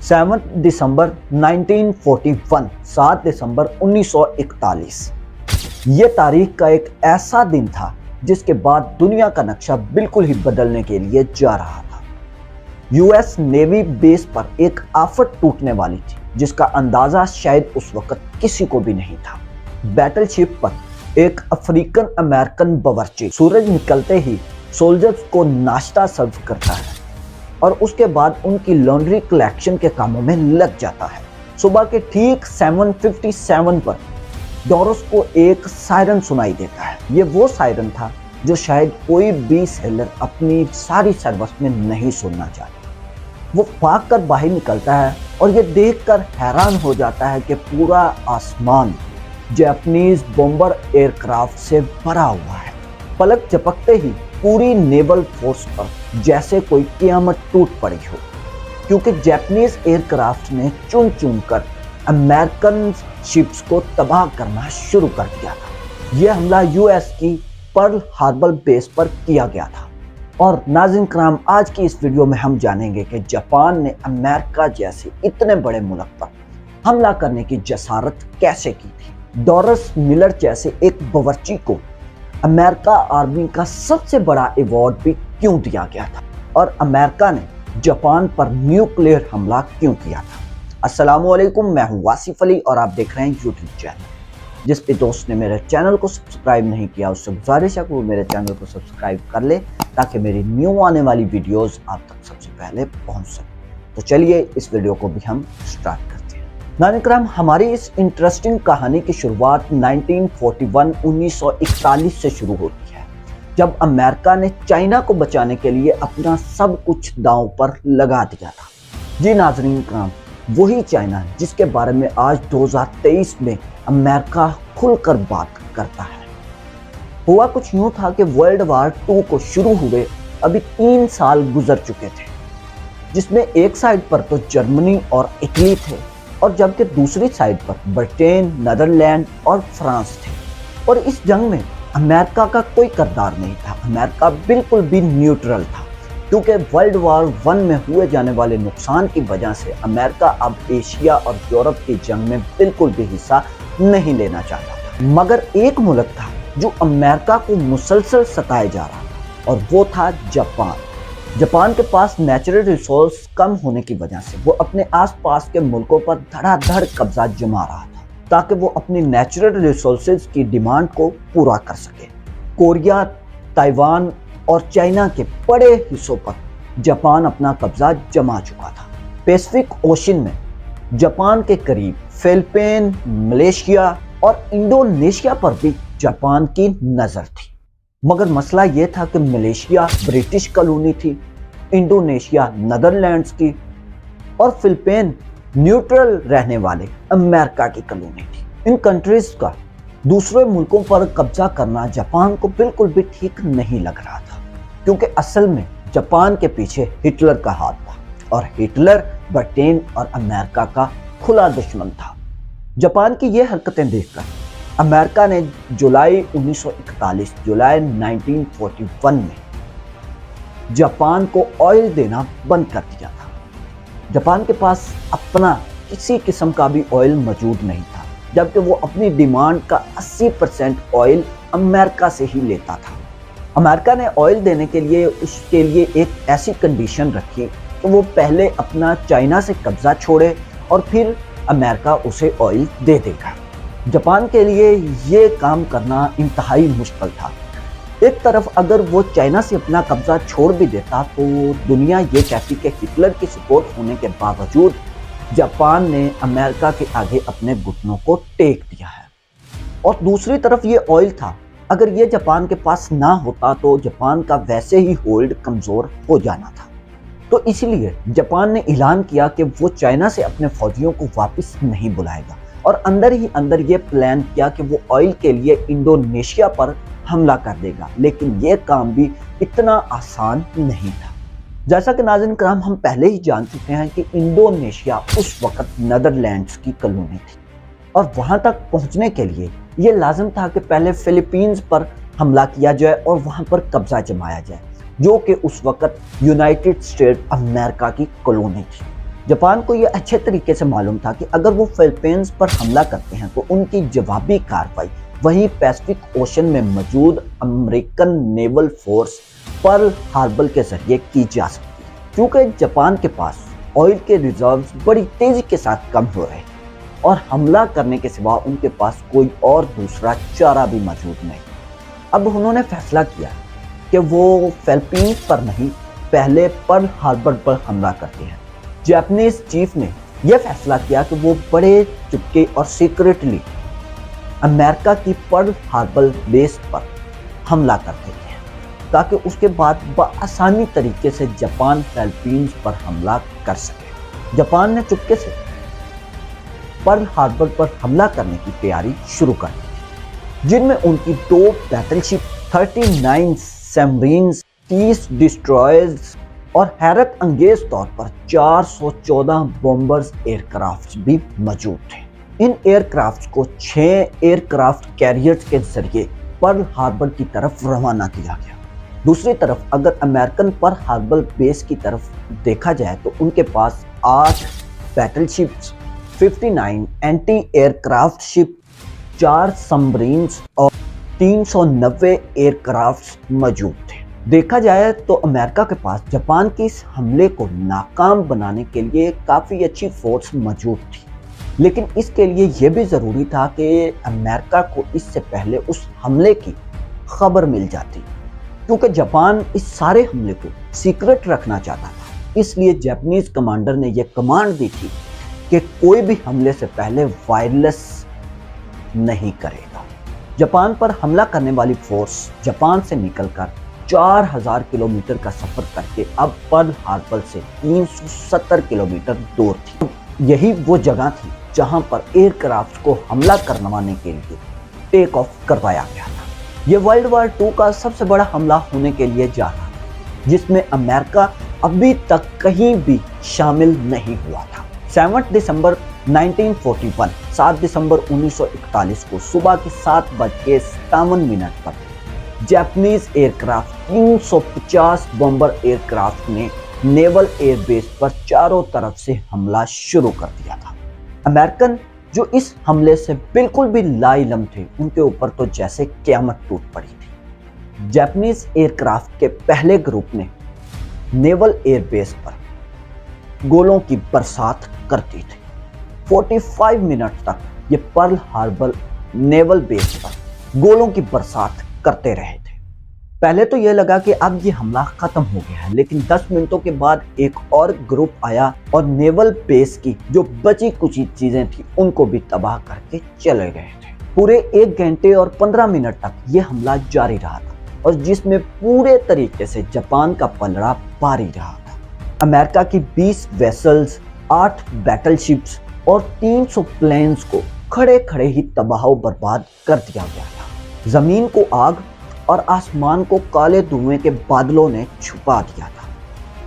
7 दिसंबर 1941, 7 दिसंबर 1941। ये तारीख का एक ऐसा दिन था जिसके बाद दुनिया का नक्शा बिल्कुल ही बदलने के लिए जा रहा था। यूएस नेवी बेस पर एक आफत टूटने वाली थी जिसका अंदाजा शायद उस वक्त किसी को भी नहीं था। बैटलशिप पर एक अफ्रीकन अमेरिकन बावर्ची सूरज निकलते ही सोल्जर्स को नाश्ता सर्व करता है और उसके बाद उनकी लॉन्ड्री कलेक्शन के कामों में लग जाता है। सुबह के ठीक 7:57 पर डॉरस को एक सायरन सुनाई देता है। ये वो सायरन था जो शायद कोई भी सेलर अपनी सारी सर्विस में नहीं सुनना चाहता। वो भागकर बाहर निकलता है और ये देखकर हैरान हो जाता है कि पूरा आसमान जापानीज बॉम्बर एयरक्राफ्ट से भरा हुआ है। पलक झपकते ही पूरी नेवल फोर्स पर जैसे कोई क़यामत टूट पड़ी हो, क्योंकि जापानीज एयरक्राफ्ट ने चुन चुन कर अमेरिकन शिप्स को तबाह करना शुरू कर दिया था। यह हमला यूएस की पर्ल हार्बर बेस पर किया गया था। और नाज़रीन कराम, आज की इस वीडियो में हम जानेंगे कि जापान ने अमेरिका जैसे इतने बड़े मुल्क पर हमला करने की जसारत कैसे की थी। डॉरस मिलर जैसे एक बावर्ची को अमेरिका आर्मी का सबसे बड़ा अवार्ड भी क्यों दिया गया था, और अमेरिका ने जापान पर न्यूक्लियर हमला क्यों किया था। अस्सलामुअलैकुम, मैं हूं वासिफ अली और आप देख रहे हैं यूट्यूब चैनल। जिस भी दोस्त ने मेरे चैनल को सब्सक्राइब नहीं किया उससे गुजारिश है कि वो मेरे चैनल को सब्सक्राइब कर ले ताकि मेरी न्यू आने वाली वीडियोस आप तक सबसे पहले पहुंच सके। तो चलिए इस वीडियो को भी हम स्टार्ट करते हैं। नाज़रीन कराम, हमारी इस इंटरेस्टिंग कहानी की शुरुआत 1941 से शुरू होती है, जब अमेरिका ने चाइना को बचाने के लिए अपना सब कुछ दांव पर लगा दिया था। जी नाज़रीन कराम, वही चाइना जिसके बारे में आज 2023 में अमेरिका खुलकर बात करता है। हुआ कुछ यूं था कि वर्ल्ड वार 2 को शुरू हुए अभी 3 साल गुजर चुके थे, जिसमें एक साइड पर तो जर्मनी और इटली थे और जबकि दूसरी साइड पर ब्रिटेन, नीदरलैंड और फ्रांस थे। और इस जंग में अमेरिका का कोई किरदार नहीं था। अमेरिका बिल्कुल भी न्यूट्रल था, क्योंकि वर्ल्ड वार 1 में हुए जाने वाले नुकसान की वजह से अमेरिका अब एशिया और यूरोप की जंग में बिल्कुल भी हिस्सा नहीं लेना चाहता था। मगर एक मुल्क था जो अमेरिका को मुसलसल सताए जा रहा था, और वो था जापान। जापान के पास नेचुरल रिसोर्स कम होने की वजह से वो अपने आसपास के मुल्कों पर धड़ाधड़ कब्जा जमा रहा था ताकि वो अपनी नेचुरल रिसोर्सेज की डिमांड को पूरा कर सके। कोरिया, ताइवान और चाइना के बड़े हिस्सों पर जापान अपना कब्जा जमा चुका था। पैसिफिक ओशन में जापान के करीब फिलिपीन, मलेशिया और इंडोनेशिया पर भी जापान की नज़र थी। मगर मसला यह था कि मलेशिया ब्रिटिश कॉलोनी थी, इंडोनेशिया नीदरलैंड्स की और फिलिपीन न्यूट्रल रहने वाले अमेरिका की कॉलोनी थी। इन कंट्रीज का दूसरे मुल्कों पर कब्जा करना जापान को बिल्कुल भी ठीक नहीं लग रहा था, क्योंकि असल में जापान के पीछे हिटलर का हाथ था और हिटलर ब्रिटेन और अमेरिका का खुला दुश्मन था। जापान की ये हरकतें देखकर अमेरिका ने जुलाई 1941 में जापान को ऑयल देना बंद कर दिया था। जापान के पास अपना किसी किस्म का भी ऑयल मौजूद नहीं था, जबकि वो अपनी डिमांड का 80% ऑयल अमेरिका से ही लेता था। अमेरिका ने ऑयल देने के लिए उसके लिए एक ऐसी कंडीशन रखी कि वो पहले अपना चाइना से कब्जा छोड़े और फिर अमेरिका उसे ऑयल दे देगा। जापान के लिए ये काम करना इंतहाई मुश्किल था। एक तरफ अगर वो चाइना से अपना कब्जा छोड़ भी देता तो दुनिया ये कहती कि हिटलर की सपोर्ट होने के बावजूद जापान ने अमेरिका के आगे अपने घुटनों को टेक दिया है। और दूसरी तरफ ये ऑयल था, अगर ये जापान के पास ना होता तो जापान का वैसे ही होल्ड कमज़ोर हो जाना था। तो इसलिए जापान ने ऐलान किया कि वो चाइना से अपने फौजियों को वापस नहीं बुलाएगा और अंदर ही अंदर ये प्लान किया कि वो ऑयल के लिए इंडोनेशिया पर हमला कर देगा। लेकिन ये काम भी इतना आसान नहीं था। जैसा कि नाज़रीन कराम, हम पहले ही जान चुके हैं कि इंडोनेशिया उस वक्त नीदरलैंड्स की कॉलोनी थी और वहां तक पहुंचने के लिए ये लाजिम था कि पहले फिलीपींस पर हमला किया जाए और वहां पर कब्जा जमाया जाए, जो कि उस वक्त यूनाइटेड स्टेट अमेरिका की कॉलोनी थी। जापान को यह अच्छे तरीके से मालूम था कि अगर वो फिलीपींस पर हमला करते हैं तो उनकी जवाबी कार्रवाई वही पैसिफिक ओशन में मौजूद American naval force Pearl Harbor के जरिए की जा सकती है। क्योंकि जापान के पास ऑयल के रिजर्व्स बड़ी तेजी के साथ कम हो रहे और हमला करने के सिवा उनके पास कोई और दूसरा चारा भी मौजूद नहीं। अब उन्होंने फैसला किया कि वो फिलीपींस पर नहीं, पहले पर्ल हार्बर पर हमला करते हैं। जापानीज चीफ ने यह फैसला किया कि वो बड़े चुपके और सीक्रेटली अमेरिका की पर्ल हार्बर बेस पर हमला करते थे ताकि उसके बाद बआसानी तरीके से जापान फिलीपींस पर हमला कर सके। जापान ने चुपके से पर्ल हार्बर पर हमला करने की तैयारी शुरू कर दी, जिनमें उनकी 2 बैटलशिप, 39 सबमरीन्स, 30 डिस्ट्रॉयर्स और हैरत अंगेज तौर पर 414 बॉम्बर्स एयरक्राफ्ट भी मौजूद थे। इन एयरक्राफ्ट को 6 एयरक्राफ्ट कैरियर्स के जरिए पर्ल हार्बर की तरफ रवाना किया गया। दूसरी तरफ अगर अमेरिकन पर्ल हार्बर बेस की तरफ देखा जाए तो उनके पास 8 बैटलशिप्स, 59 एंटी एयरक्राफ्ट शिप, 4 सबमरीन्स और 390 एयरक्राफ्ट मौजूद थे। देखा जाए तो अमेरिका के पास जापान के इस हमले को नाकाम बनाने के लिए काफ़ी अच्छी फोर्स मौजूद थी, लेकिन इसके लिए यह भी ज़रूरी था कि अमेरिका को इससे पहले उस हमले की खबर मिल जाती, क्योंकि जापान इस सारे हमले को सीक्रेट रखना चाहता था। इसलिए जापानीज कमांडर ने यह कमांड दी थी कि कोई भी हमले से पहले वायरलेस नहीं करेगा। जापान पर हमला करने वाली फोर्स जापान से निकलकर 4000 किलोमीटर का सफर करके अब पर्ल हार्बर से 370 किलोमीटर दूर थी। यही वो जगह थी जहां पर एयरक्राफ्ट को हमला करवाने के लिए टेक ऑफ करवाया गया था। यह वर्ल्ड वॉर 2 का सबसे बड़ा हमला होने के लिए जा रहा था, जिसमें अमेरिका अभी तक कहीं भी शामिल नहीं हुआ था। 7 दिसंबर 1941, 7 दिसंबर 1941 को सुबह के 7:57 पर जापानीज एयरक्राफ्ट 350 बॉम्बर एयरक्राफ्ट ने नेवल एयरबेस पर चारों तरफ से हमला शुरू कर दिया था। अमेरिकन जो इस हमले से बिल्कुल भी लाइलम थे, उनके ऊपर तो जैसे क़यामत टूट पड़ी थी। जापानीज एयरक्राफ्ट के पहले ग्रुप ने नेवल एयरबेस पर गोलों की बरसात करती थी। 45 मिनट तक ये पर्ल हार्बर नेवल बेस पर गोलों की बरसात करते रहे थे। पहले तो यह लगा कि अब ये हमला खत्म हो गया है, लेकिन 10 मिनटों के बाद एक और ग्रुप आया और नेवल बेस की जो बची कुची चीजें थी उनको भी तबाह करके चले गए थे। पूरे 1 घंटे और 15 मिनट तक ये हमला जारी रहा था और जिसमें पूरे तरीके से जापान का पलड़ा भारी रहा था। अमेरिका की 20 वेसल्स, 8 बैटलशिप्स और 300 प्लेन्स को खड़े खड़े ही तबाह बर्बाद कर दिया गया था। जमीन को आग और आसमान को काले धुएं के बादलों ने छुपा दिया था।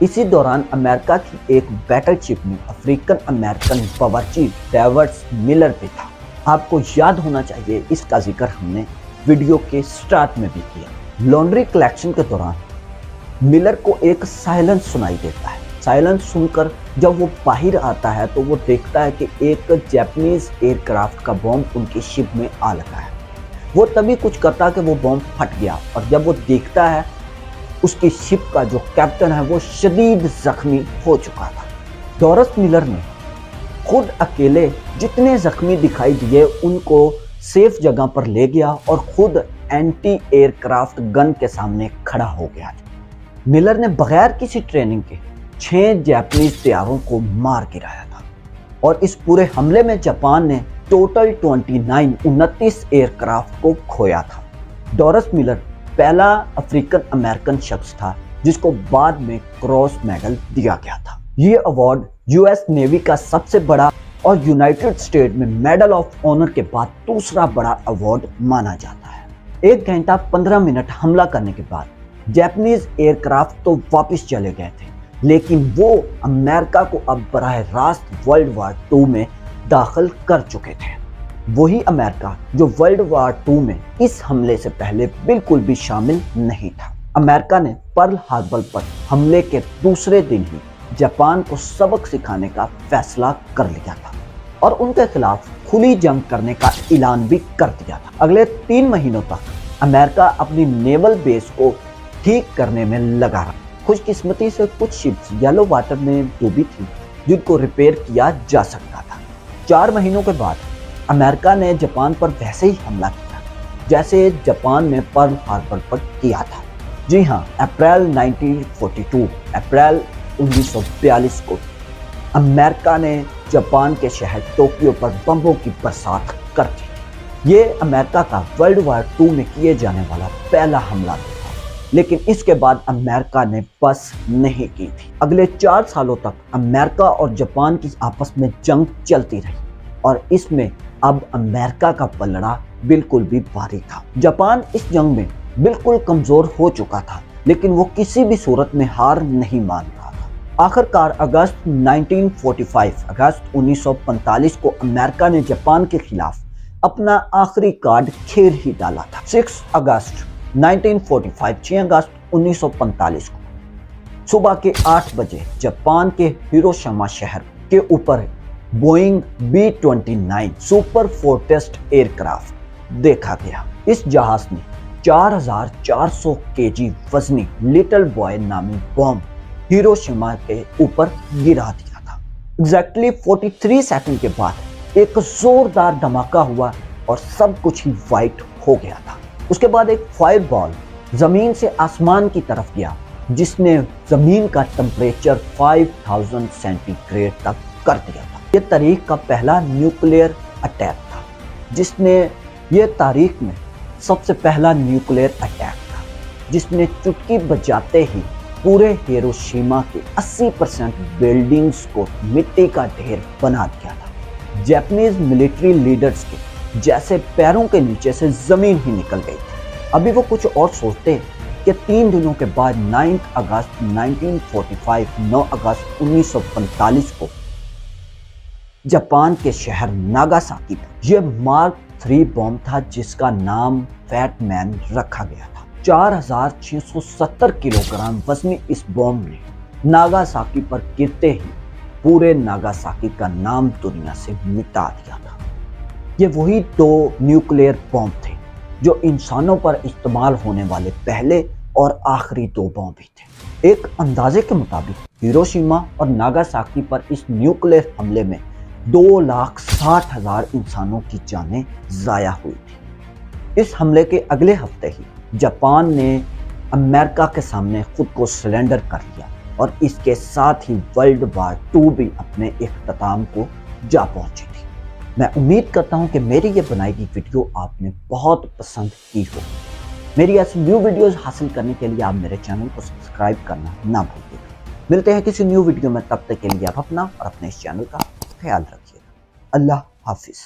इसी दौरान अमेरिका की एक बैटलशिप में अफ्रीकन अमेरिकन बावर्ची डेविड मिलर भी था। आपको याद होना चाहिए, इसका जिक्र हमने वीडियो के स्टार्ट में भी किया। लॉन्ड्री कलेक्शन के दौरान मिलर को एक साइलेंस सुनाई देता है। साइलेंस सुनकर जब वो बाहर आता है तो वो देखता है कि एक जापानीज एयरक्राफ्ट का बॉम्ब उनकी शिप में आ लगा है। वो तभी कुछ करता कि वो बॉम्ब फट गया और जब वो देखता है उसकी शिप का जो कैप्टन है वो शदीद जख्मी हो चुका था। डॉरस मिलर ने खुद अकेले जितने जख्मी दिखाई दिए उनको सेफ जगह पर ले गया और खुद एंटी एयरक्राफ्ट गन के सामने खड़ा हो गया था। मिलर ने बगैर किसी ट्रेनिंग के 6 जापानीज तैयारों को मार गिराया था और इस पूरे हमले में जापान ने टोटल 29 एयरक्राफ्ट को खोया था। डॉरस मिलर पहला अफ्रीकन अमेरिकन शख्स था जिसको बाद में क्रॉस मेडल दिया गया था। ये अवार्ड यूएस नेवी का सबसे बड़ा और यूनाइटेड स्टेट में मेडल ऑफ ऑनर के बाद दूसरा बड़ा अवार्ड माना जाता है। 1 घंटा 15 मिनट हमला करने के बाद जापानीज एयरक्राफ्ट तो वापस चले गए थे, लेकिन वो अमेरिका को अब बराह रास्त वर्ल्ड वॉर 2 में दाखिल कर चुके थे। वही अमेरिका जो वर्ल्ड वॉर 2 में इस हमले से पहले बिल्कुल भी शामिल नहीं था। अमेरिका ने पर्ल हार्बर पर हमले के दूसरे दिन ही जापान को सबक सिखाने का फैसला कर लिया था और उनके खिलाफ खुली जंग करने का ऐलान भी कर दिया था। अगले 3 महीनों तक अमेरिका अपनी नेवल बेस को ठीक करने में लगा रहा। खुशकिस्मती से कुछ शिप्स येलो वाटर में डूबी थी जिनको रिपेयर किया जा सकता था। 4 महीनों के बाद अमेरिका ने जापान पर वैसे ही हमला किया जैसे जापान ने पर्ल हार्बर पर किया था। जी हाँ, अप्रैल 1942 को अमेरिका ने जापान के शहर टोक्यो पर बमों की बरसात कर दी। ये अमेरिका का वर्ल्ड वार 2 में किए जाने वाला पहला हमला था, लेकिन इसके बाद अमेरिका ने बस नहीं की थी। अगले 4 सालों तक अमेरिका और जापान की आपस में जंग चलती रही और इसमें अब अमेरिका का पलड़ा बिल्कुल भी भारी था। जापान इस जंग में बिल्कुल कमजोर हो चुका था, लेकिन वो किसी भी सूरत में हार नहीं मान रहा था। आखिरकार अगस्त 1945 को अमेरिका ने जापान के खिलाफ अपना आखिरी कार्ड खेल ही डाला था। 6 अगस्त 1945 को सुबह के 8 बजे जापान के हिरोशिमा शहर के ऊपर बोइंग B-29 सुपर फोर्ट्रेस्ट एयरक्राफ्ट देखा गया। इस जहाज ने 4400 केजी वजनी लिटिल बॉय नामी बॉम्ब हिरोशिमा के ऊपर गिरा दिया था। एग्जैक्टली 43 सेकंड के बाद एक जोरदार धमाका हुआ और सब कुछ ही वाइट हो गया था। उसके बाद एक फायरबॉल जमीन से आसमान की तरफ गया जिसने जमीन का टेम्परेचर 5000 सेंटीग्रेड तक कर दिया था। यह तारीख का पहला न्यूक्लियर अटैक था, जिसने ये तारीख में सबसे पहला न्यूक्लियर अटैक था जिसने चुटकी बजाते ही पूरे हिरोशिमा के 80% बिल्डिंग्स को मिट्टी का ढेर बना दिया था। जापानीज मिलिट्री लीडर्स के जैसे पैरों के नीचे से जमीन ही निकल गई थी। अभी वो कुछ और सोचते कि 3 दिनों के बाद 9 अगस्त 1945 को जापान के शहर नागासाकी पर यह मार्क 3 बॉम्ब था जिसका नाम फैट मैन रखा गया था। 4670 किलोग्राम वजनी इस बॉम्ब ने नागासाकी पर गिरते ही पूरे नागासाकी का नाम दुनिया से मिटा दिया था। ये वही 2 न्यूक्लियर बॉम्ब थे जो इंसानों पर इस्तेमाल होने वाले पहले और आखिरी 2 बॉम्ब भी थे। एक अंदाजे के मुताबिक हिरोशिमा और नागासाकी पर इस न्यूक्लियर हमले में 2,60,000 इंसानों की जानें जाया हुई थी। इस हमले के अगले हफ्ते ही जापान ने अमेरिका के सामने खुद को सरेंडर कर लिया और इसके साथ ही वर्ल्ड वार 2 भी अपने इख्तिताम को जा पहुंची थी। मैं उम्मीद करता हूं कि मेरी ये बनाई गई वीडियो आपने बहुत पसंद की हो। मेरी ऐसी न्यू वीडियोस हासिल करने के लिए आप मेरे चैनल को सब्सक्राइब करना ना भूलिएगा। मिलते हैं किसी न्यू वीडियो में, तब तक के लिए आप अपना और अपने इस चैनल का ख्याल रखिएगा। अल्लाह हाफिज।